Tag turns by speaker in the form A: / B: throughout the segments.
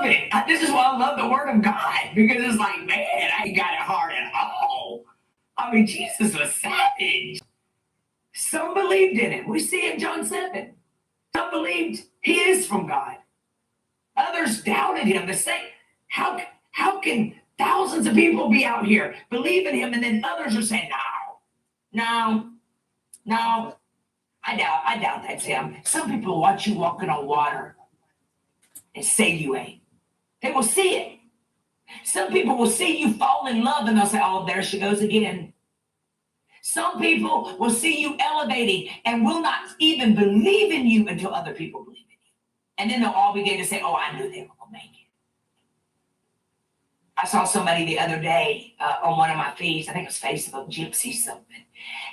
A: love it. This is why I love the Word of God, because it's like, man, I ain't got it hard at all. I mean, Jesus was savage. Some believed in him. We see in John 7. Some believed he is from God. Others doubted him. The same. How can thousands of people be out here believing him, and then others are saying, no, I doubt that's him. Some people watch you walking on water and say you ain't. They will see it. Some people will see you fall in love and they'll say, oh, there she goes again. Some people will see you elevating and will not even believe in you until other people believe in you. And then they'll all begin to say, oh, I knew they were going to make it. I saw somebody the other day on one of my feeds, I think it was Facebook, Gypsy something.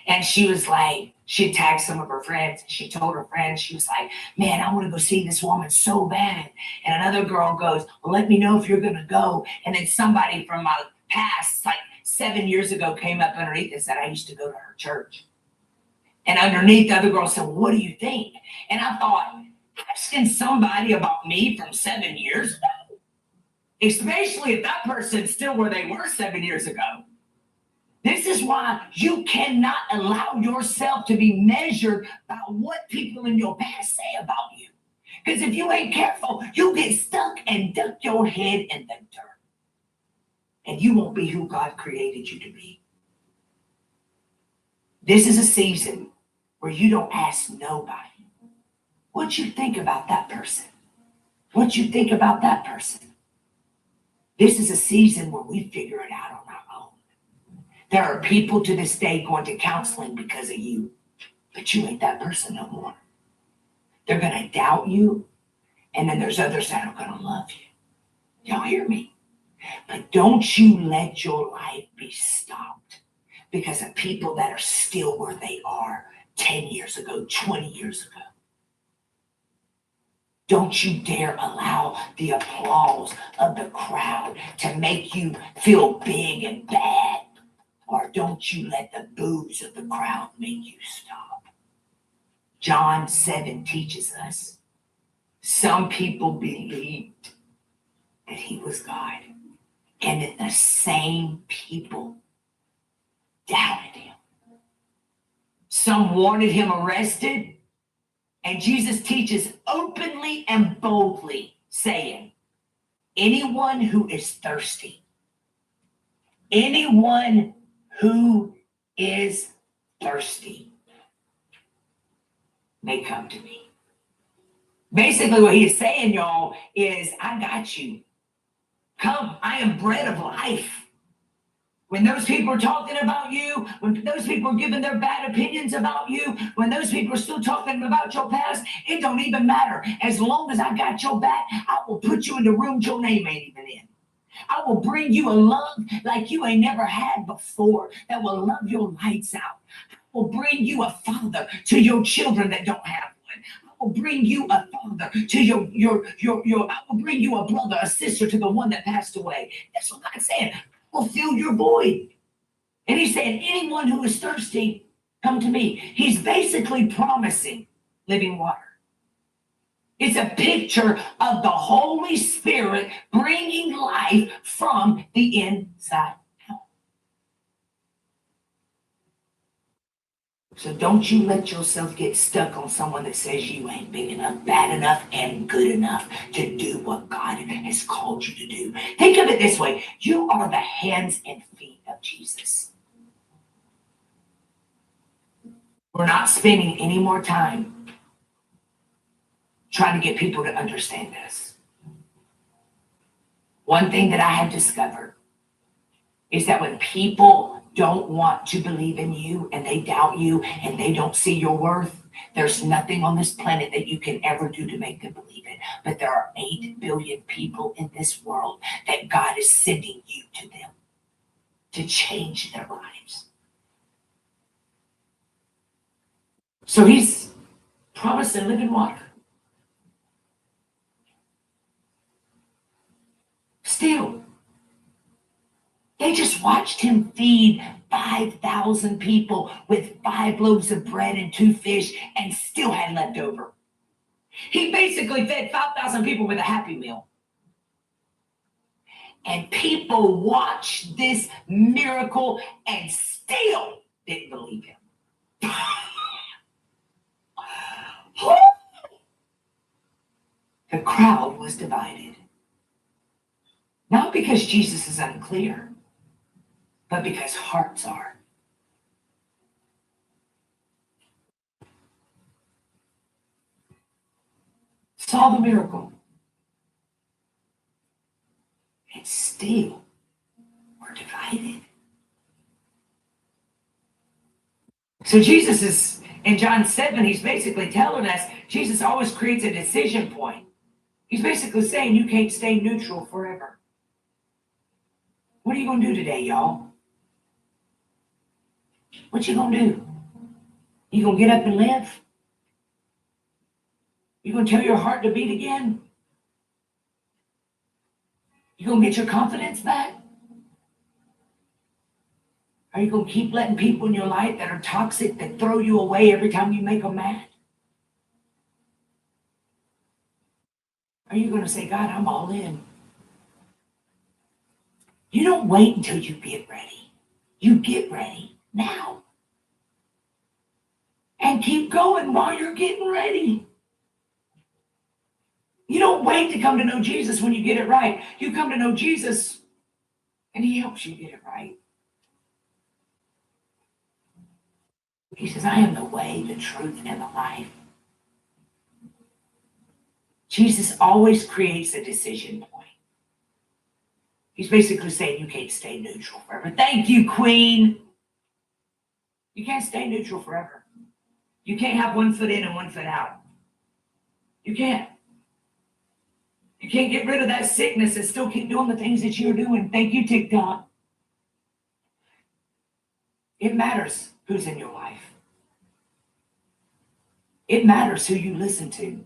A: And she was like, she tagged some of her friends. And she told her friends, she was like, man, I want to go see this woman so bad. And another girl goes, well, let me know if you're going to go. And then somebody from my past, like 7 years ago, came up underneath and said, I used to go to her church. And underneath, the other girl said, well, what do you think? And I thought, asking somebody about me from 7 years ago, especially if that person's still where they were 7 years ago. This is why you cannot allow yourself to be measured by what people in your past say about you. Because if you ain't careful, you'll get stuck and duck your head in the dirt. And you won't be who God created you to be. This is a season where you don't ask nobody what you think about that person. What you think about that person. This is a season where we figure it out on our own. There are people to this day going to counseling because of you, but you ain't that person no more. They're going to doubt you, and then there's others that are going to love you. Y'all hear me? But don't you let your life be stopped because of people that are still where they are 10 years ago, 20 years ago. Don't you dare allow the applause of the crowd to make you feel big and bad. Or don't you let the boos of the crowd make you stop. John 7 teaches us some people believed that he was God. And that the same people doubted him. Some wanted him arrested. And Jesus teaches openly and boldly, saying, anyone who is thirsty, anyone who is thirsty may come to me. Basically, what he is saying, y'all, is I got you. Come, I am bread of life. When those people are talking about you, when those people are giving their bad opinions about you, when those people are still talking about your past, it don't even matter. As long as I got your back, I will put you in the room your name ain't even in. I will bring you a love like you ain't never had before that will love your lights out. I will bring you a father to your children that don't have one. I will bring you a father to your I will bring you a brother, a sister to the one that passed away. That's what God's saying. Will fill your void. And he's saying, anyone who is thirsty, come to me. He's basically promising living water. It's a picture of the Holy Spirit bringing life from the inside out. So don't you let yourself get stuck on someone that says you ain't big enough, bad enough, and good enough to do what God has called you to do. Think of it this way. You are the hands and feet of Jesus. We're not spending any more time trying to get people to understand us. One thing that I have discovered is that when people don't want to believe in you and they doubt you and they don't see your worth, there's nothing on this planet that you can ever do to make them believe it. But there are 8 billion people in this world that God is sending you to them to change their lives. So he's promising living water. Still, they just watched him feed 5,000 people with 5 loaves of bread and 2 fish and still had left over. He basically fed 5,000 people with a Happy Meal. And people watched this miracle and still didn't believe him. The crowd was divided. Not because Jesus is unclear, but because hearts are. Saw the miracle. And still were divided. So Jesus is, in John 7, he's basically telling us, Jesus always creates a decision point. He's basically saying you can't stay neutral forever. What are you going to do today, y'all? What you going to do? You going to get up and live? You going to tell your heart to beat again? You going to get your confidence back? Are you going to keep letting people in your life that are toxic, that throw you away every time you make them mad? Are you going to say, God, I'm all in? You don't wait until you get ready. You get ready now. And keep going while you're getting ready. You don't wait to come to know Jesus when you get it right. You come to know Jesus and he helps you get it right. He says, I am the way, the truth, and the life. Jesus always creates a decision point. He's basically saying you can't stay neutral forever. Thank you, Queen. You can't stay neutral forever. You can't have one foot in and one foot out. You can't. You can't get rid of that sickness and still keep doing the things that you're doing. Thank you, TikTok. It matters who's in your life. It matters who you listen to.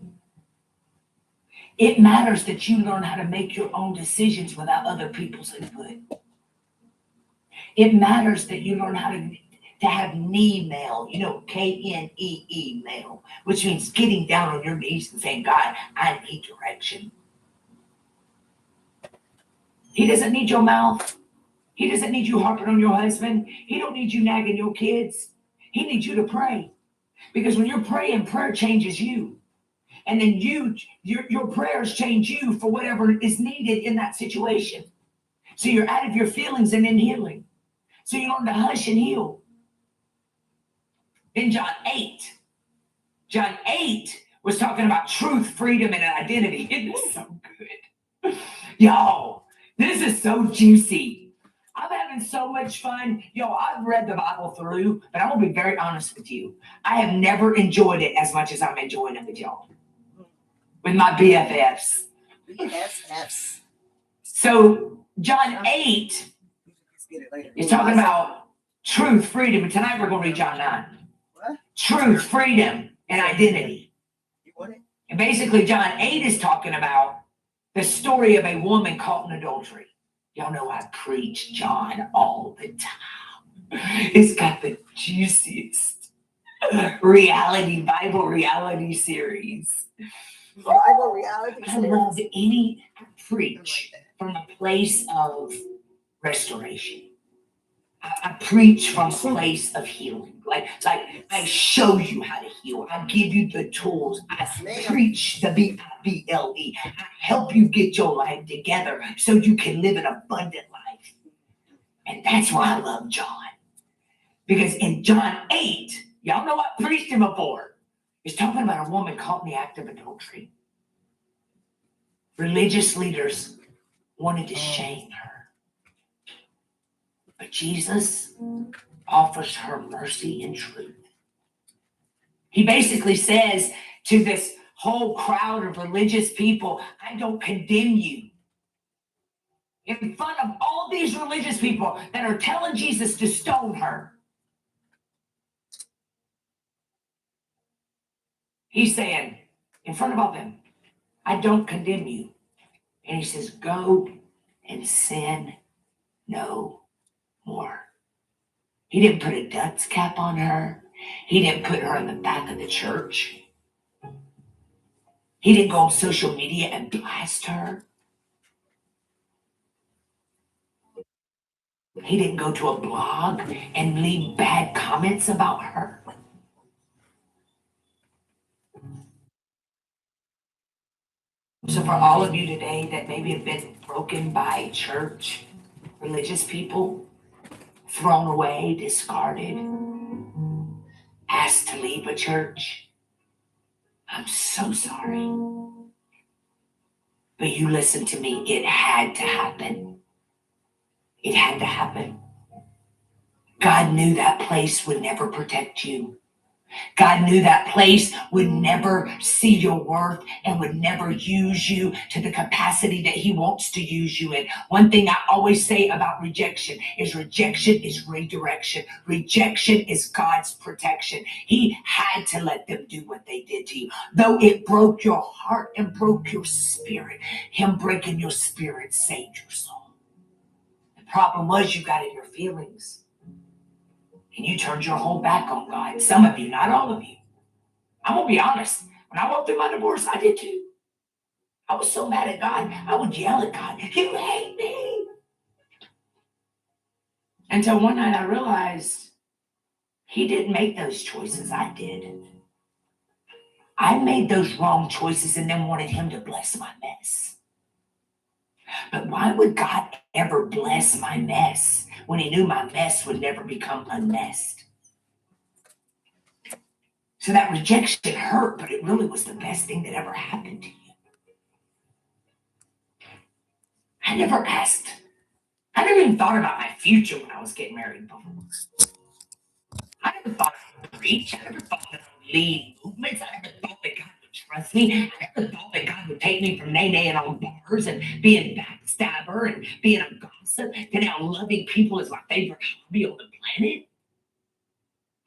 A: It matters that you learn how to make your own decisions without other people's input. It matters that you learn how to have knee mail, Knee mail, which means getting down on your knees and saying, God, I need direction. He doesn't need your mouth. He doesn't need you harping on your husband. He don't need you nagging your kids. He needs you to pray. Because when you're praying, prayer changes you. And then your prayers change you for whatever is needed in that situation. So you're out of your feelings and in healing. So you learn to hush and heal. In John 8 was talking about truth, freedom, and identity. It is so good. Y'all, this is so juicy. I'm having so much fun. I've read the Bible through, but I'm going to be very honest with you. I have never enjoyed it as much as I'm enjoying it with y'all. With my BFFs.
B: BFFs.
A: So, John 8 is talking about truth, freedom. And tonight we're going to read John 9.
B: What?
A: Truth, freedom, and identity.
B: You want it? And
A: basically, John 8 is talking about the story of a woman caught in adultery. Y'all know I preach John all the time. It's got the juiciest Bible reality series.
B: Bible reality series.
A: I love I preach from a place of restoration. I preach from a place of healing. Like I show you how to heal. I give you the tools. I preach the BIBLE. I help you get your life together so you can live an abundant life. And that's why I love John. Because in John 8, y'all know I preached him before. He's talking about a woman caught in the act of adultery. Religious leaders wanted to shame her. But Jesus offers her mercy and truth. He basically says to this whole crowd of religious people, I don't condemn you. In front of all these religious people that are telling Jesus to stone her, he's saying, in front of all them, I don't condemn you. And he says, go and sin no more. He didn't put a dunce cap on her. He didn't put her in the back of the church. He didn't go on social media and blast her. He didn't go to a blog and leave bad comments about her. So for all of you today that maybe have been broken by church, religious people, thrown away, discarded, asked to leave a church, I'm so sorry. But you listen to me, it had to happen. It had to happen. God knew that place would never protect you. God knew that place would never see your worth and would never use you to the capacity that he wants to use you in. One thing I always say about rejection is redirection. Rejection is God's protection. He had to let them do what they did to you. Though it broke your heart and broke your spirit, him breaking your spirit saved your soul. The problem was you got in your feelings and you turned your whole back on God. Some of you, not all of you. I'm gonna be honest. When I went through my divorce, I did too. I was so mad at God, I would yell at God, "You hate me!" Until one night I realized he didn't make those choices, I did. I made those wrong choices and then wanted him to bless my mess. But why would God ever bless my mess when he knew my mess would never become unmessed? So that rejection hurt, but it really was the best thing that ever happened to you. I never asked. I never even thought about my future when I was getting married before. I never thought I would preach. I never thought that I would lead movements. I never thought that God would trust me. I never thought that God would take me from nay on bars and being a backstabber and being a gossip to now loving people is my favorite hobby on the planet.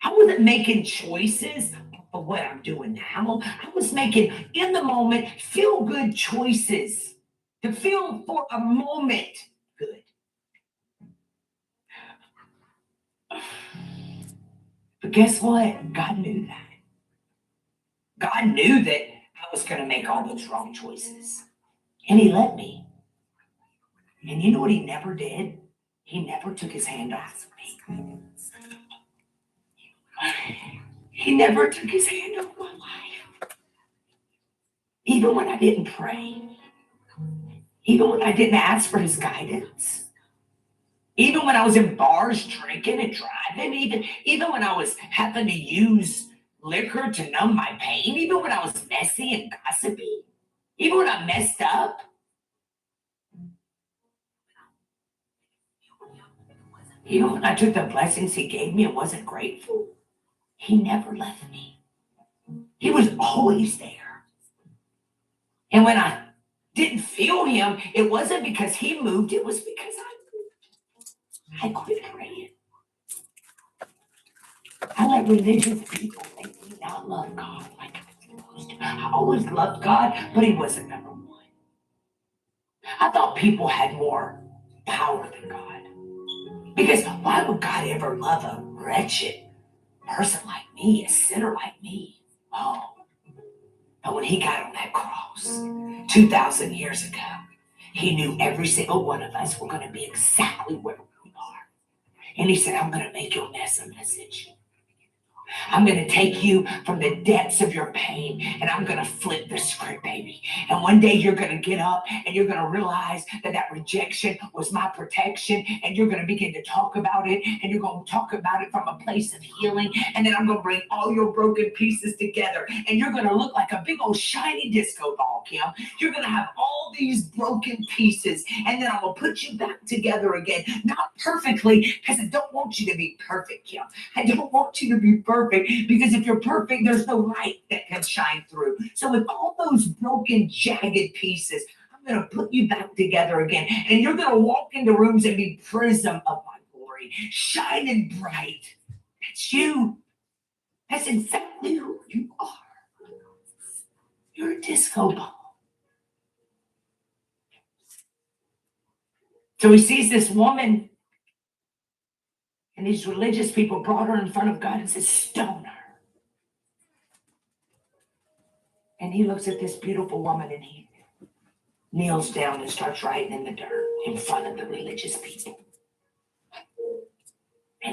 A: I wasn't making choices of what I'm doing now. I was making, in the moment, feel good choices to feel for a moment good. But guess what? God knew that. God knew that I was going to make all those wrong choices. And he let me. And you know what he never did? He never took his hand off me. He never took his hand off my life. Even when I didn't pray. Even when I didn't ask for his guidance. Even when I was in bars drinking and driving. Even when I was having to use liquor to numb my pain. Even when I was messy and gossipy. Even when I messed up. Even when I took the blessings he gave me and wasn't grateful, he never left me. He was always there. And when I didn't feel him, it wasn't because he moved, it was because I quit praying. I let religious people make me not love God like I'm supposed to. I always loved God, but he wasn't number one. I thought people had more power than God. Because why would God ever love a wretched person like me, a sinner like me? Oh. But when he got on that cross 2,000 years ago, he knew every single one of us were going to be exactly where we are. And he said, I'm going to make your mess a message. I'm going to take you from the depths of your pain and I'm going to flip the script, baby. And one day you're going to get up and you're going to realize that that rejection was my protection and you're going to begin to talk about it and you're going to talk about it from a place of healing. And then I'm going to bring all your broken pieces together and you're going to look like a big old shiny disco ball, Kim. You're going to have all these broken pieces and then I'm going to put you back together again. Not perfectly, because I don't want you to be perfect, Kim. I don't want you to be perfect because if you're perfect, there's no light that can shine through. So with all those broken, jagged pieces, I'm going to put you back together again. And you're going to walk into rooms and be prism of my glory, shining bright. That's you. That's exactly who you are. You're a disco ball. So he sees this woman, and these religious people brought her in front of God and said, stone her. And he looks at this beautiful woman and he kneels down and starts writing in the dirt in front of the religious people.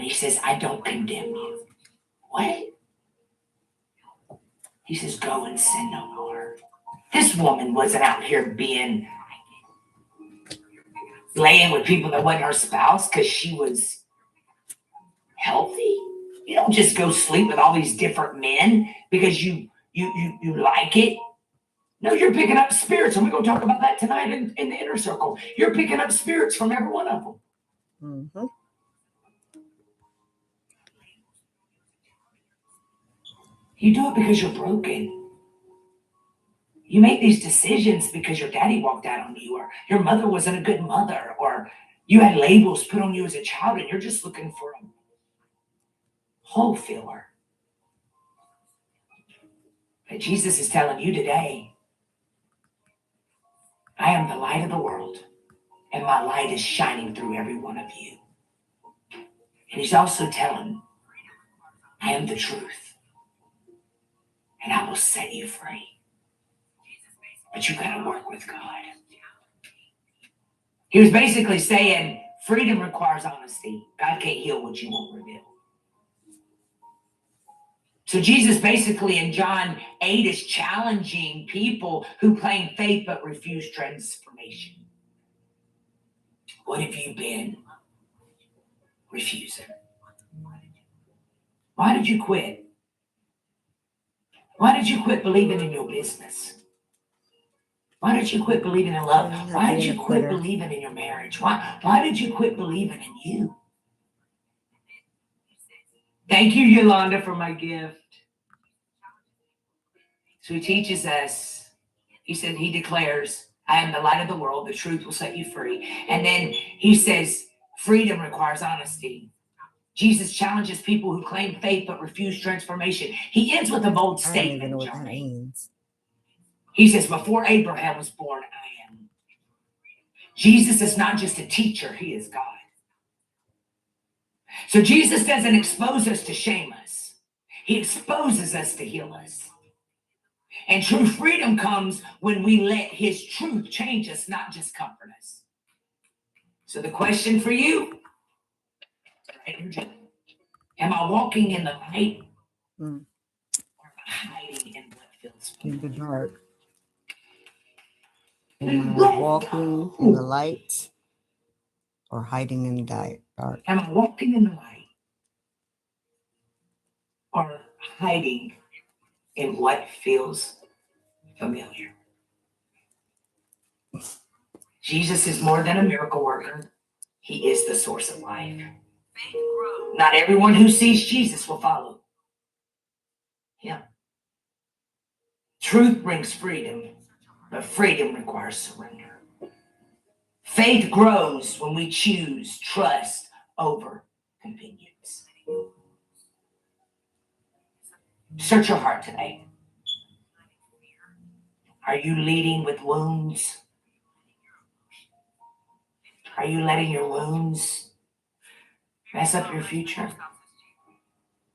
A: he says, I don't condemn you. What? He says, go and sin no more. This woman wasn't out here being laying with people that wasn't her spouse because she was healthy. You don't just go sleep with all these different men because you like it. No, you're picking up spirits, and we're going to talk about that tonight in the inner circle. You're picking up spirits from every one of them.
B: Mm-hmm.
A: You do it because you're broken. You make these decisions because your daddy walked out on you, or your mother wasn't a good mother, or you had labels put on you as a child, and you're just looking for a hole filler. But Jesus is telling you today, I am the light of the world, and my light is shining through every one of you. And he's also telling, I am the truth, and I will set you free. But you got to work with God. He was basically saying, freedom requires honesty. God can't heal what you won't reveal. So Jesus basically in John 8 is challenging people who claim faith but refuse transformation. What have you been refusing? Why did you quit? Why did you quit believing in your business? Why did you quit believing in love? Why did you quit believing in your marriage? Why did you quit believing in you? Thank you, Yolanda, for my gift. So he teaches us, he said, he declares, I am the light of the world. The truth will set you free. And then he says, freedom requires honesty. Jesus challenges people who claim faith but refuse transformation. He ends with a bold statement.
B: I don't even know what that means.
A: He says, before Abraham was born, I am. Jesus is not just a teacher, he is God. So Jesus doesn't expose us to shame us. He exposes us to heal us. And true freedom comes when we let his truth change us, not just comfort us. So the question for you, am I walking in the light or am I hiding in what feels
B: in the
A: familiar?
B: dark? Am I walking in the light or hiding in the dark?
A: Am I walking in the light or hiding in what feels familiar? Jesus is more than a miracle worker. He is the source of life. Not everyone who sees Jesus will follow him. Truth brings freedom, but freedom requires surrender. Faith grows when we choose trust over convenience. Search your heart today. Are you leading with wounds? Are you letting your wounds mess up your future?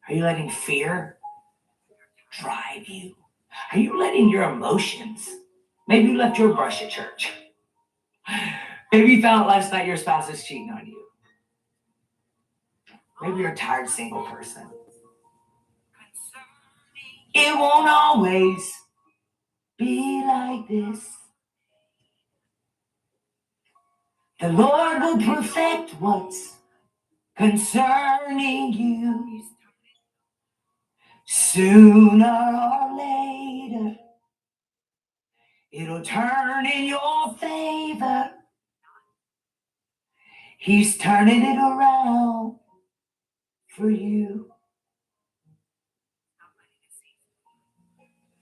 A: Are you letting fear drive you? Are you letting your emotions? Maybe you left your brush at church. Maybe you found out last night your spouse is cheating on you. Maybe you're a tired single person. It won't always be like this. The Lord will perfect what's concerning you. Sooner or later, it'll turn in your favor. He's turning it around for you.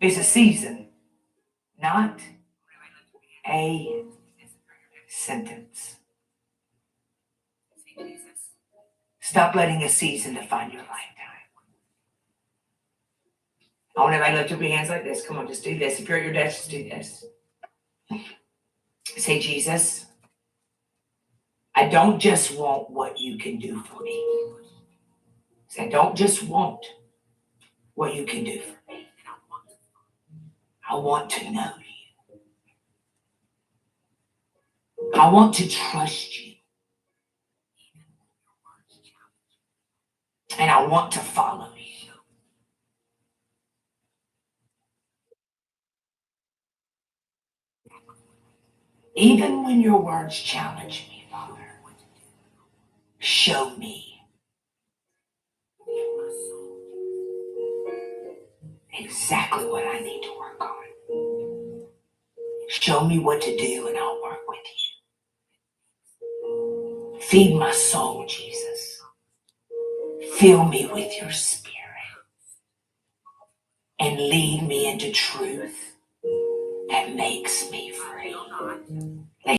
A: It's a season, not a sentence. Stop letting a season define your lifetime. I want everybody to lift up your hands like this. Come on, just do this. If you're at your desk, just do this. Say, Jesus, I don't just want what you can do for me. Say, I don't just want what you can do for me. I want to know you. I want to trust you. And I want to follow you. Even when your words challenge me, Father, show me exactly what I need to work on. Show me what to do and I'll work with you. Feed my soul, Jesus. Fill me with your spirit and lead me into truth that makes me free.